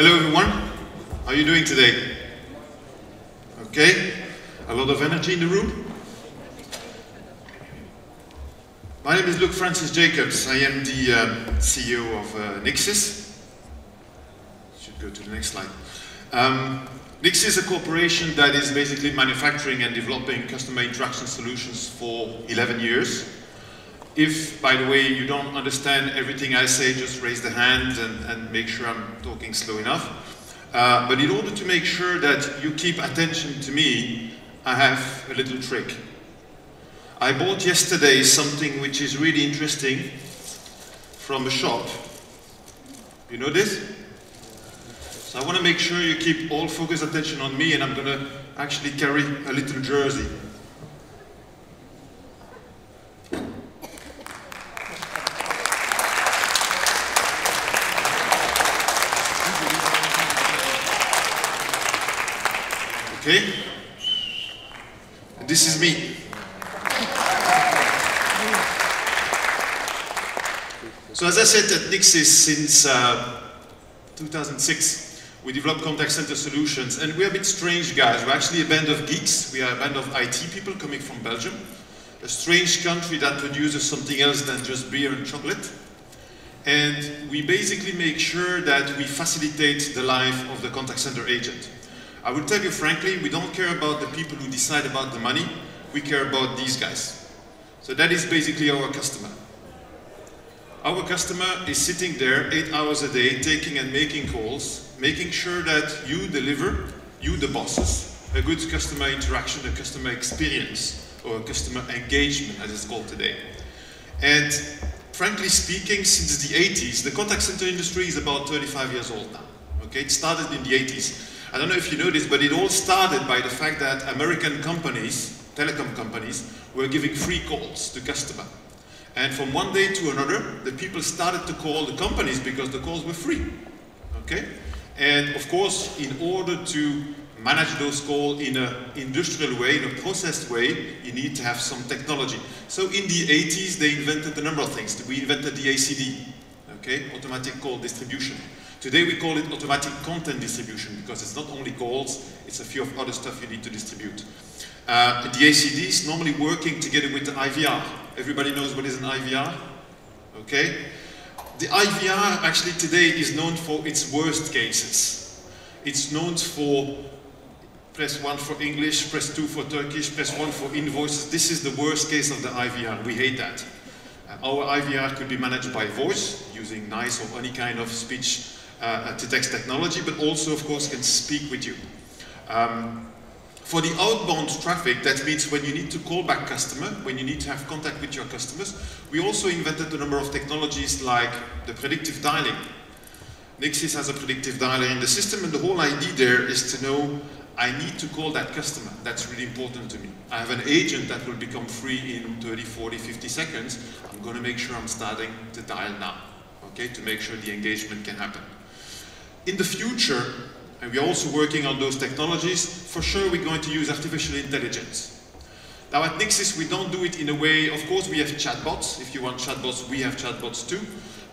Hello everyone, how are you doing today? Okay, a lot of energy in the room. My name is Luc Francis Jacobs. I am the CEO of Nixis. Should go to the next slide. Nixis is a corporation that is basically manufacturing and developing customer interaction solutions for 11 years. If, by the way, you don't understand everything I say, just raise the hand and make sure I'm talking slow enough. But in order to make sure that you keep attention to me, I have a little trick. I bought yesterday something which is really interesting from a shop. You know this? So I want to make sure you keep all focused attention on me, and I'm going to actually carry a little jersey. Okay? This is me. So as I said at Nixis, since 2006, we developed contact center solutions, and we're a bit strange guys. We're actually a band of geeks. We are a band of IT people coming from Belgium, a strange country that produces something else than just beer and chocolate. And we basically make sure that we facilitate the life of the contact center agent. I will tell you frankly, we don't care about the people who decide about the money, we care about these guys. So that is basically our customer. Our customer is sitting there 8 hours a day, taking and making calls, making sure that you deliver, you the bosses, a good customer interaction, a customer experience, or a customer engagement as it's called today. And frankly speaking, since the 80s, the contact center industry is about 35 years old now. Okay, it started in the 80s. I don't know if you know this, but it all started by the fact that American companies, telecom companies, were giving free calls to customers. And from one day to another, the people started to call the companies because the calls were free. Okay? And of course, in order to manage those calls in an industrial way, in a processed way, you need to have some technology. So in the 80s, they invented a number of things. We invented the ACD, okay? Automatic call distribution. Today we call it automatic content distribution because it's not only calls, it's a few of other stuff you need to distribute. The ACD is normally working together with the IVR. Everybody knows what is an IVR? Okay? The IVR actually today is known for its worst cases. It's known for press 1 for English, press 2 for Turkish, press 1 for invoices. This is the worst case of the IVR. We hate that. Our IVR could be managed by voice, using nice or any kind of speech to text technology, but also, of course, can speak with you. For the outbound traffic, that means when you need to call back customer, when you need to have contact with your customers, we also invented a number of technologies like the predictive dialing. Nixis has a predictive dialer in the system, and the whole idea there is to know, I need to call that customer. That's really important to me. I have an agent that will become free in 30, 40, 50 seconds. I'm going to make sure I'm starting to dial now, okay, to make sure the engagement can happen. In the future, and we're also working on those technologies, for sure we're going to use artificial intelligence. Now at Nixis we don't do it in a way, of course we have chatbots. If you want chatbots, we have chatbots too.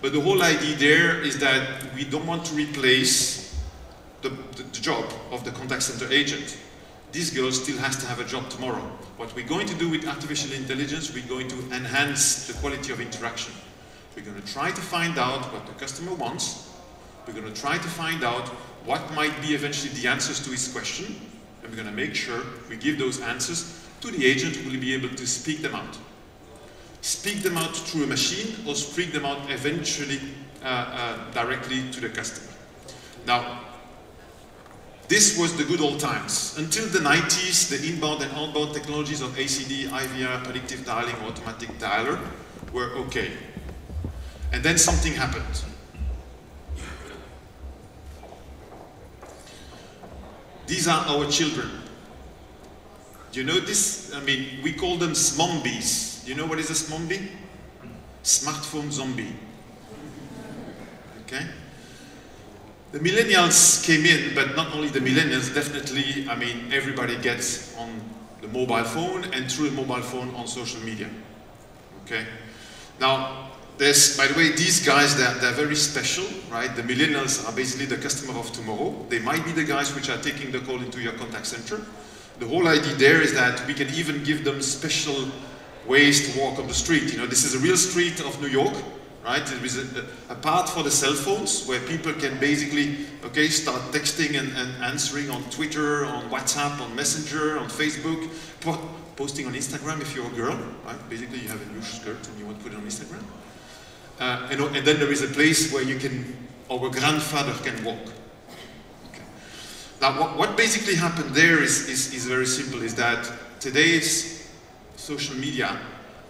But the whole idea there is that we don't want to replace the job of the contact center agent. This girl still has to have a job tomorrow. What we're going to do with artificial intelligence, we're going to enhance the quality of interaction. We're going to try to find out what the customer wants. We're going to try to find out what might be eventually the answers to his question, and we're going to make sure we give those answers to the agent who will be able to speak them out. Speak them out through a machine, or speak them out eventually directly to the customer. Now, this was the good old times. Until the 90s, the inbound and outbound technologies of ACD, IVR, predictive dialing, automatic dialer were okay. And then something happened. These are our children. Do you know this? I mean, we call them smombies. You know what is a smombie? Smartphone zombie. Okay? The millennials came in, but not only the millennials, definitely, I mean, everybody gets on the mobile phone and through the mobile phone on social media. Okay? Now, there's, by the way, these guys, they're very special, right? The millennials are basically the customer of tomorrow. They might be the guys which are taking the call into your contact center. The whole idea there is that we can even give them special ways to walk on the street. You know, this is a real street of New York, right? There is a part for the cell phones where people can basically, okay, start texting and answering on Twitter, on WhatsApp, on Messenger, on Facebook, posting on Instagram if you're a girl, right? Basically you have a new skirt and you want to put it on Instagram. And then there is a place where you can, our grandfather can walk. Okay. Now what basically happened there is very simple, is that today's social media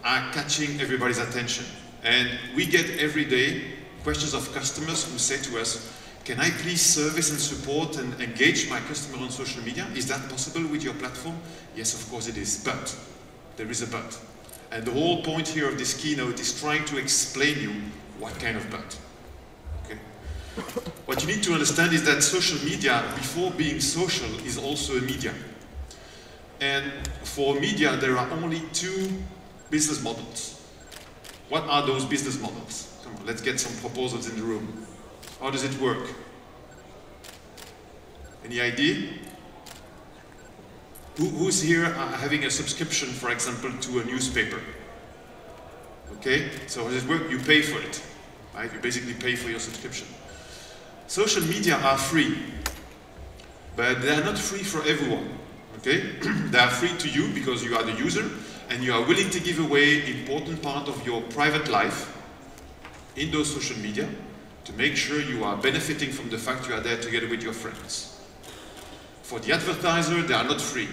are catching everybody's attention. And we get every day questions of customers who say to us, can I please service and support and engage my customer on social media? Is that possible with your platform? Yes, of course it is, but there is a but. And the whole point here of this keynote is trying to explain you what kind of but. Okay? What you need to understand is that social media, before being social, is also a media. And for media, there are only two business models. What are those business models? Come on, let's get some proposals in the room. How does it work? Any idea? Who's here having a subscription, for example, to a newspaper? Okay, so how does it work? You pay for it, right? You basically pay for your subscription. Social media are free, but they are not free for everyone, okay? They are free to you because you are the user and you are willing to give away important part of your private life in those social media to make sure you are benefiting from the fact you are there together with your friends. For the advertiser, they are not free.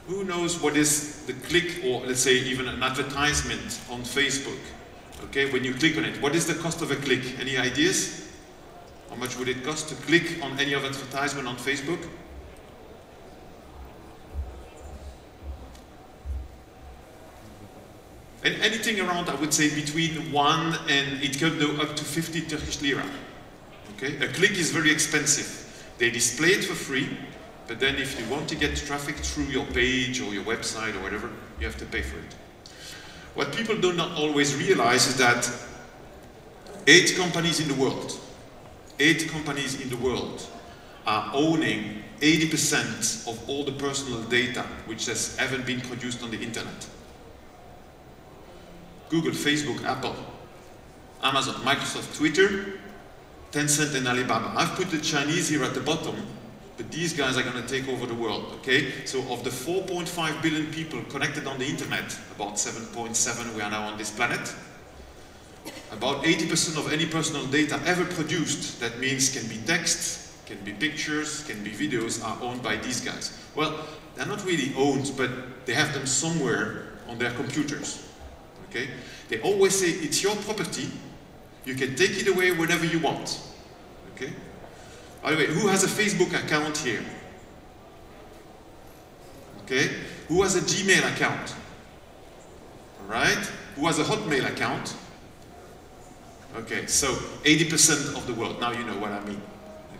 Who knows what is the click, or let's say even an advertisement on Facebook? Okay, when you click on it, what is the cost of a click? Any ideas? How much would it cost to click on any of advertisement on Facebook? And anything around, I would say, between 1 and it could go up to 50 Turkish lira. Okay, a click is very expensive. They display it for free. But then if you want to get traffic through your page or your website or whatever, you have to pay for it. What people do not always realize is that 8 companies in the world are owning 80% of all the personal data which has ever been produced on the internet. Google, Facebook, Apple, Amazon, Microsoft, Twitter, Tencent and Alibaba. I've put the Chinese here at the bottom, but these guys are going to take over the world, okay? So of the 4.5 billion people connected on the internet, about 7.7 we are now on this planet, about 80% of any personal data ever produced, that means can be text, can be pictures, can be videos, are owned by these guys. Well, they're not really owned, but they have them somewhere on their computers, okay? They always say, it's your property, you can take it away whenever you want, okay? By the way, who has a Facebook account here? Okay. Who has a Gmail account? All right. Who has a Hotmail account? Okay. So 80% of the world. Now you know what I mean.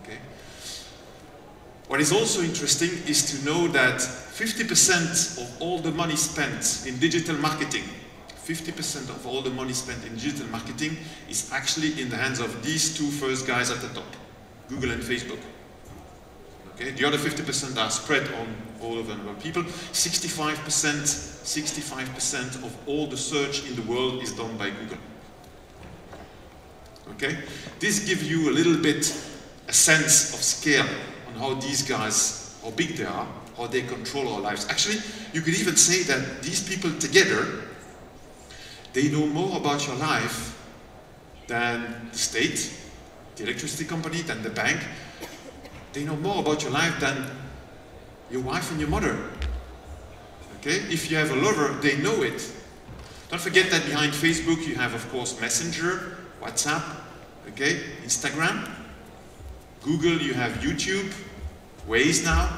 Okay. What is also interesting is to know that 50% of all the money spent in digital marketing, 50% of all the money spent in digital marketing is actually in the hands of these two first guys at the top. Google and Facebook. Okay, the other 50% are spread on all of other people. 65% of all the search in the world is done by Google. Okay, this gives you a little bit a sense of scale on how these guys, how big they are, how they control our lives. Actually, you could even say that these people together, they know more about your life than the state, the electricity company, than the bank. They know more about your life than your wife and your mother. Okay? If you have a lover, they know it. Don't forget that behind Facebook you have, of course, Messenger, WhatsApp, okay, Instagram. Google, you have YouTube, Waze now.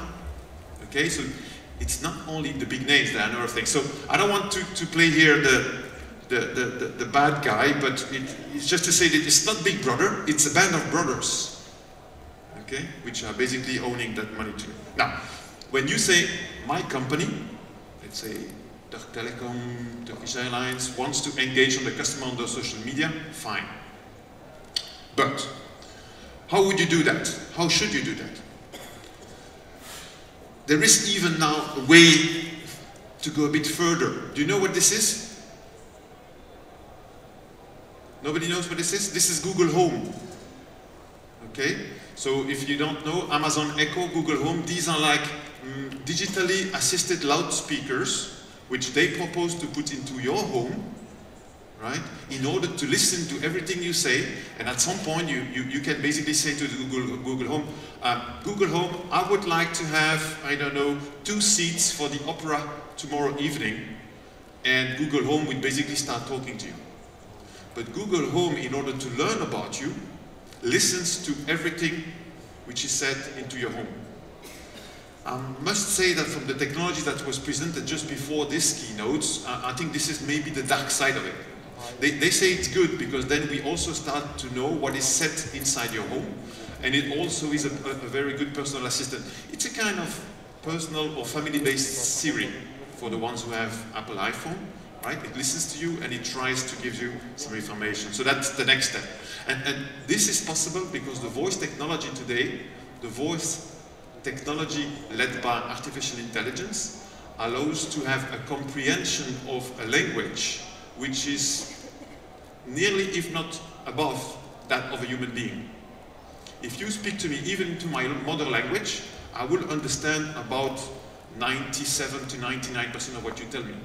Okay, so it's not only the big names, there are other things. So I don't want to play here the bad guy, but it's just to say that it's not Big Brother, it's a band of brothers, okay, which are basically owning that money too. Now, when you say my company, let's say Turk Telecom, Turkish Airlines wants to engage on the customer on their social media, fine. But how would you do that? How should you do that? There is even now a way to go a bit further. Do you know what this is? Nobody knows what this is? This is Google Home. Okay? So if you don't know, Amazon Echo, Google Home, these are like digitally assisted loudspeakers which they propose to put into your home, right, in order to listen to everything you say, and at some point you can basically say to the Google Home, Google Home, I would like to have, I don't know, 2 seats for the opera tomorrow evening, and Google Home will basically start talking to you. But Google Home, in order to learn about you, listens to everything which is said into your home. I must say that from the technology that was presented just before this keynote, I think this is maybe the dark side of it. They say it's good because then we also start to know what is set inside your home, and it also is a very good personal assistant. It's a kind of personal or family-based Siri for the ones who have Apple iPhone, right? It listens to you and it tries to give you some information. So that's the next step. And this is possible because the voice technology today, the voice technology led by artificial intelligence, allows to have a comprehension of a language which is nearly, if not above, that of a human being. If you speak to me, even to my mother language, I will understand about 97 to 99% of what you tell me,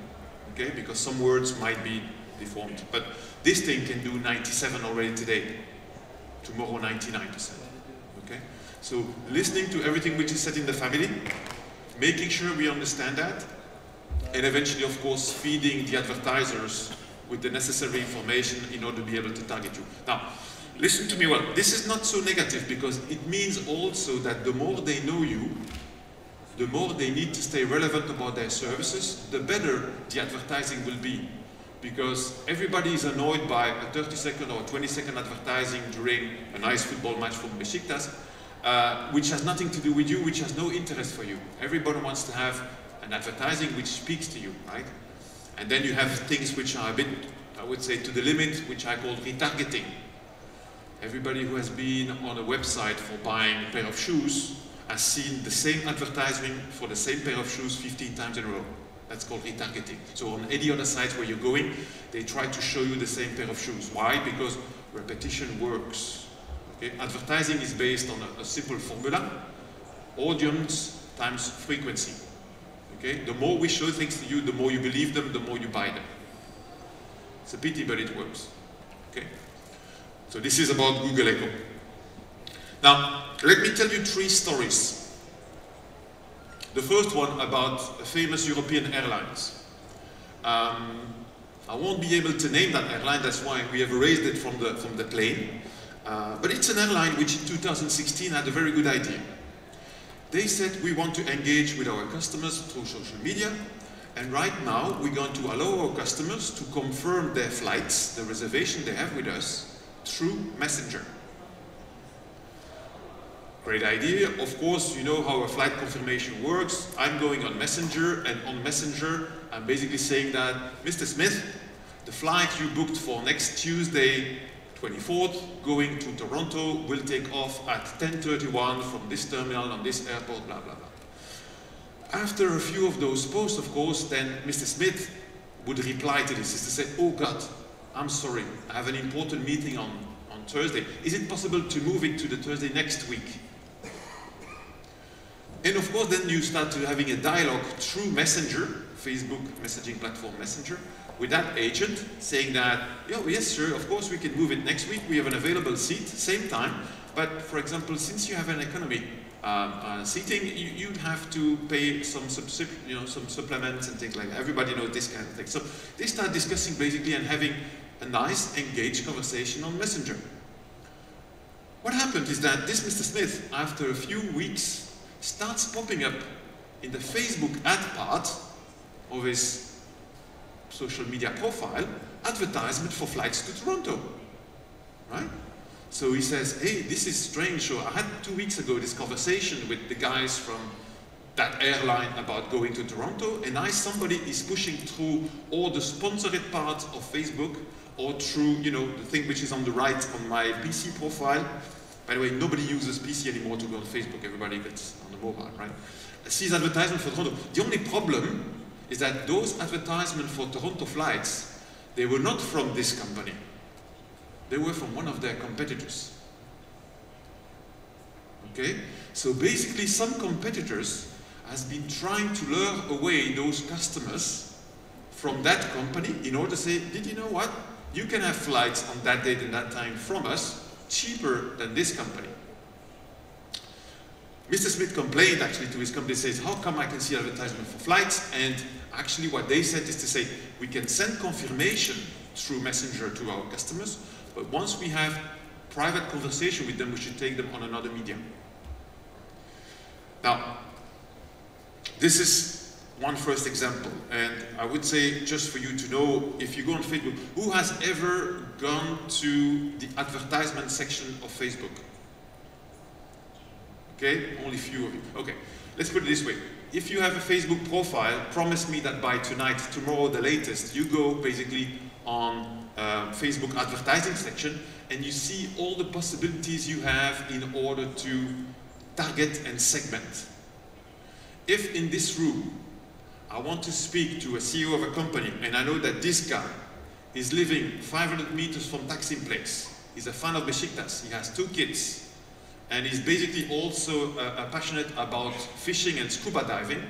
okay? Because some words might be deformed, but this thing can do 97 already today, tomorrow 99%, okay? So listening to everything which is said in the family, making sure we understand that, and eventually, of course, feeding the advertisers with the necessary information in order to be able to target you. Now, listen to me well. This is not so negative because it means also that the more they know you, the more they need to stay relevant about their services, the better the advertising will be. Because everybody is annoyed by a 30-second or 20-second advertising during a nice football match from Besiktas, which has nothing to do with you, which has no interest for you. Everybody wants to have an advertising which speaks to you, right? And then you have things which are a bit, I would say, to the limit, which I call retargeting. Everybody who has been on a website for buying a pair of shoes has seen the same advertising for the same pair of shoes 15 times in a row. That's called retargeting. So on any other sites where you're going, they try to show you the same pair of shoes. Why? Because repetition works. Okay? Advertising is based on a simple formula, audience times frequency. Okay? The more we show things to you, the more you believe them, the more you buy them. It's a pity, but it works. Okay? So this is about Google Echo. Now, let me tell you 3 stories. The first one about a famous European airlines. I won't be able to name that airline, that's why we have erased it from the plane. But it's an airline which in 2016 had a very good idea. They said we want to engage with our customers through social media, and right now we're going to allow our customers to confirm their flights, the reservation they have with us, through Messenger. Great idea. Of course, you know how a flight confirmation works. I'm going on Messenger, and on Messenger, I'm basically saying that, Mr. Smith, the flight you booked for next Tuesday, 24th, going to Toronto, will take off at 10:31 from this terminal on this airport, blah, blah, blah. After a few of those posts, of course, then Mr. Smith would reply to this, is to say, oh God, I'm sorry, I have an important meeting on Thursday. Is it possible to move it to the Thursday next week? And of course, then you start to having a dialogue through Messenger, Facebook messaging platform Messenger, with that agent saying that, oh, yes, sir, of course we can move it next week. We have an available seat, same time. But for example, since you have an economy seating, you'd have to pay some supplements and things like that. Everybody knows this kind of thing. So they start discussing basically and having a nice, engaged conversation on Messenger. What happened is that this Mr. Smith, after a few weeks, starts popping up in the Facebook ad part of his social media profile, advertisement for flights to Toronto, right? So he says, hey, this is strange. So I had 2 weeks ago this conversation with the guys from that airline about going to Toronto, and somebody is pushing through all the sponsored parts of Facebook, or through, you know, the thing which is on the right on my PC profile. By the way, nobody uses PC anymore to go on Facebook. Everybody gets on the mobile, right? Sees advertisement for Toronto. The only problem is that those advertisements for Toronto flights, they were not from this company. They were from one of their competitors. Okay? So basically, some competitors has been trying to lure away those customers from that company in order to say, did you know what? You can have flights on that date and that time from us cheaper than this company. Mr. Smith complained actually to his company, says, how come I can see advertisement for flights? And actually what they said is to say, we can send confirmation through Messenger to our customers, but once we have private conversation with them, we should take them on another medium. Now, this is one first example, and I would say, just for you to know, if you go on Facebook, who has ever gone to the advertisement section of Facebook? Okay, only a few of you. Okay, let's put it this way. If you have a Facebook profile, promise me that by tonight, tomorrow, the latest, you go basically on Facebook advertising section, and you see all the possibilities you have in order to target and segment. If in this room, I want to speak to a CEO of a company, and I know that this guy is living 500 meters from Taksim Place. He's a fan of Besiktas. He has 2 kids. And he's basically also passionate about fishing and scuba diving.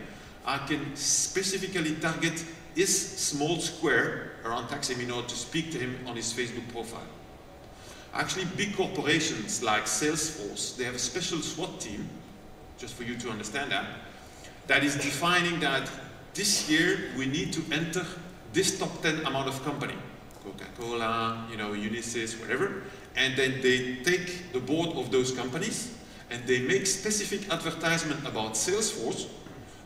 I can specifically target his small square around Taksim in order to speak to him on his Facebook profile. Actually, big corporations like Salesforce, they have a special SWAT team, just for you to understand that, that is defining that this year, we need to enter this top 10 amount of company. Coca-Cola, you know, Unisys, whatever. And then they take the board of those companies and they make specific advertisement about Salesforce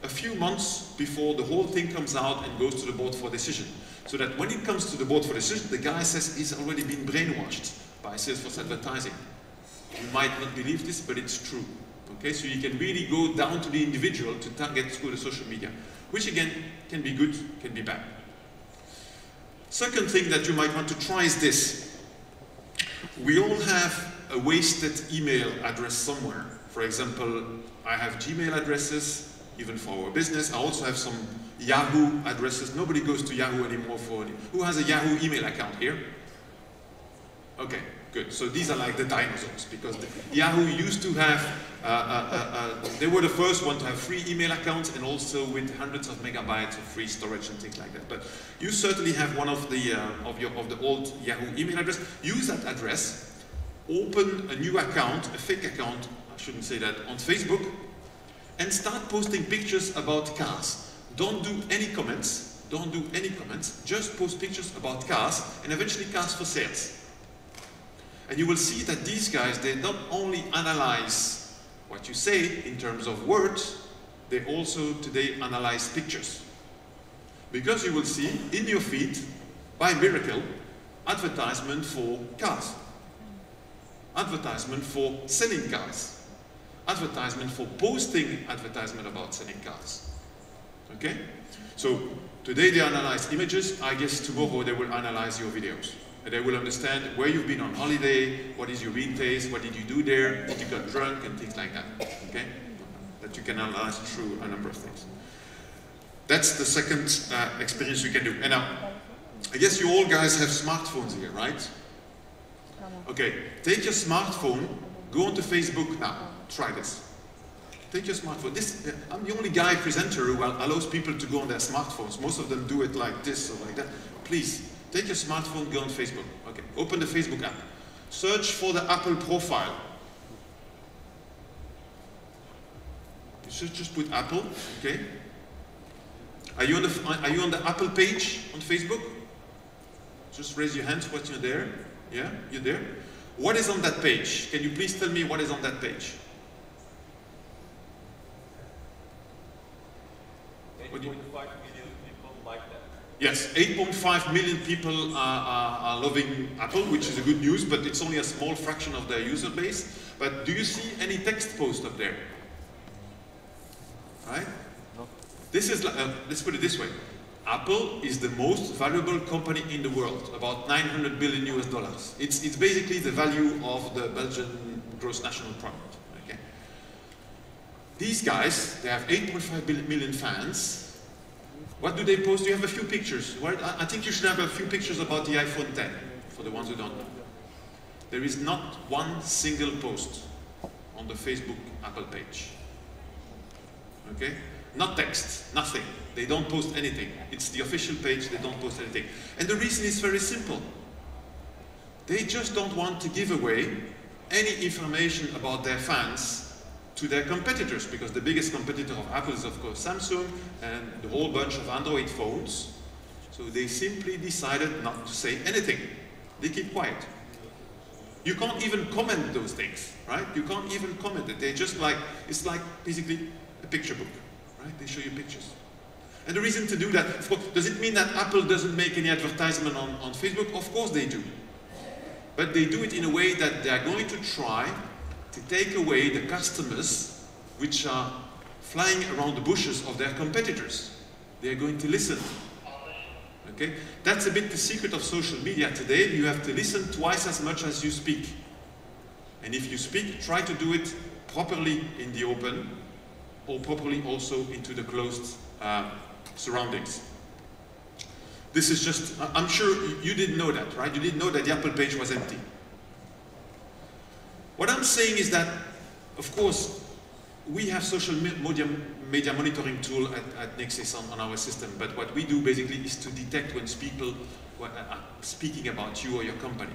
a few months before the whole thing comes out and goes to the board for decision. So that when it comes to the board for decision, the guy says he's already been brainwashed by Salesforce advertising. You might not believe this, but it's true. Okay, so you can really go down to the individual to target through the social media, which again can be good, can be bad. Second thing that you might want to try is this. We all have a wasted email address somewhere. For example, I have Gmail addresses, even for our business. I also have some Yahoo addresses. Nobody goes to Yahoo anymore for it. Who has a Yahoo email account here? Okay, good. So these are like the dinosaurs, because Yahoo used to have, they were the first one to have free email accounts and also with hundreds of megabytes of free storage and things like that. But you certainly have one of the old Yahoo email address. Use that address, open a new account, a fake account, I shouldn't say that, on Facebook, and start posting pictures about cars. Don't do any comments. Don't do any comments. Just post pictures about cars and eventually cars for sales. And you will see that these guys, they not only analyze what you say in terms of words, they also today analyze pictures. Because you will see in your feed, by miracle, advertisement for cars, advertisement for selling cars, advertisement for posting advertisement about selling cars. Okay? So today they analyze images. I guess tomorrow they will analyze your videos. And they will understand where you've been on holiday, what is your read taste, what did you do there, did you get drunk, and things like that. Okay? That you can analyze through a number of things. That's the second experience you can do. And now, I guess you all guys have smartphones here, right? Okay, take your smartphone, go onto Facebook now. Try this. Take your smartphone. I'm the only guy presenter who allows people to go on their smartphones. Most of them do it like this or like that. Please, take your smartphone, go on Facebook. Okay, open the Facebook app. Search for the Apple profile. You should just put Apple, okay? Are you on the Apple page on Facebook? Just raise your hands what you're there. Yeah, you're there? What is on that page? Can you please tell me what is on that page? 8.5 million people like that. Yes, 8.5 million people are loving Apple, which is a good news, but it's only a small fraction of their user base. But do you see any text post up there? right? This is, let's put it this way. Apple is the most valuable company in the world, about 900 billion US dollars. It's basically the value of the Belgian gross national product. Okay? These guys, they have 8.5 million fans. What do they post? You have a few pictures. Well, I think you should have a few pictures about the iPhone 10, for the ones who don't know. There is not one single post on the Facebook Apple page. Okay? Not text, nothing. They don't post anything. It's the official page, they don't post anything. And the reason is very simple. They just don't want to give away any information about their fans to their competitors, because the biggest competitor of Apple is of course Samsung and the whole bunch of Android phones. So they simply decided not to say anything. They keep quiet. You can't even comment those things, right? You can't even comment it. They just like, it's like basically a picture book, right? They show you pictures. And the reason to do that, of course, does it mean that Apple doesn't make any advertisement on Facebook? Of course they do. But they do it in a way that they are going to try to take away the customers which are flying around the bushes of their competitors. They are going to listen. Okay? That's a bit the secret of social media today. You have to listen twice as much as you speak. And if you speak, try to do it properly in the open, or properly also into the closed surroundings. This is just, I'm sure you didn't know that, right? You didn't know that the Apple page was empty. What I'm saying is that, of course, we have social media monitoring tool at Nexis on our system, but what we do basically is to detect when people are speaking about you or your company.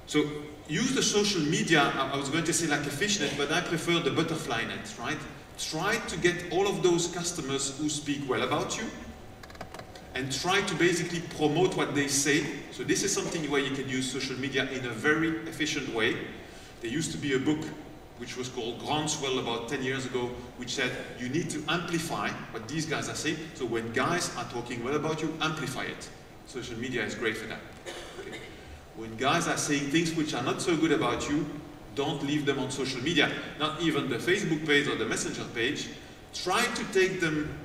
So use the social media, I was going to say like a fishnet, but I prefer the butterfly net, right? Try to get all of those customers who speak well about you and try to basically promote what they say. So this is something where you can use social media in a very efficient way. There used to be a book which was called Groundswell about 10 years ago, which said you need to amplify what these guys are saying. So when guys are talking well about you, amplify it. Social media is great for that. Okay. When guys are saying things which are not so good about you, don't leave them on social media, not even the Facebook page or the Messenger page. Try to take them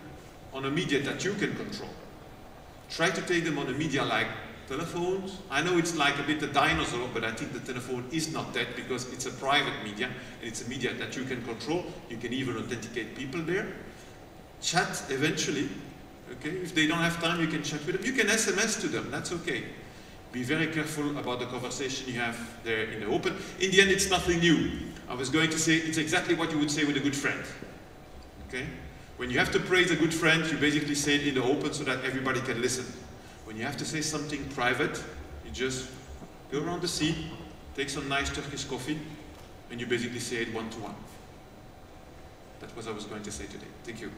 on a media that you can control. Try to take them on a media like telephones. I know it's like a bit a dinosaur, but I think the telephone is not that because it's a private media and it's a media that you can control. You can even authenticate people there. Chat eventually. Okay? If they don't have time, you can chat with them. You can SMS to them. That's okay. Be very careful about the conversation you have there in the open. In the end, it's nothing new. I was going to say it's exactly what you would say with a good friend. Okay? When you have to praise a good friend, you basically say it in the open so that everybody can listen. When you have to say something private, you just go around the sea, take some nice Turkish coffee, and you basically say it one-to-one. That's what I was going to say today. Thank you.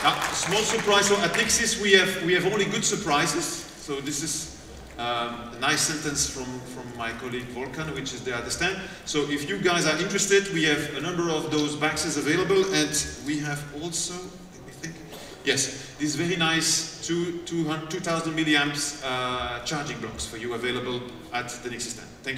Now, small surprise. So at Nexis, we have only good surprises. So this is a nice sentence from my colleague Volkan, which is there at the stand. So if you guys are interested, we have a number of those boxes available, and we have also, let me think, yes, these very nice 2000 milliamps charging blocks for you available at the Nexis stand. Thank you.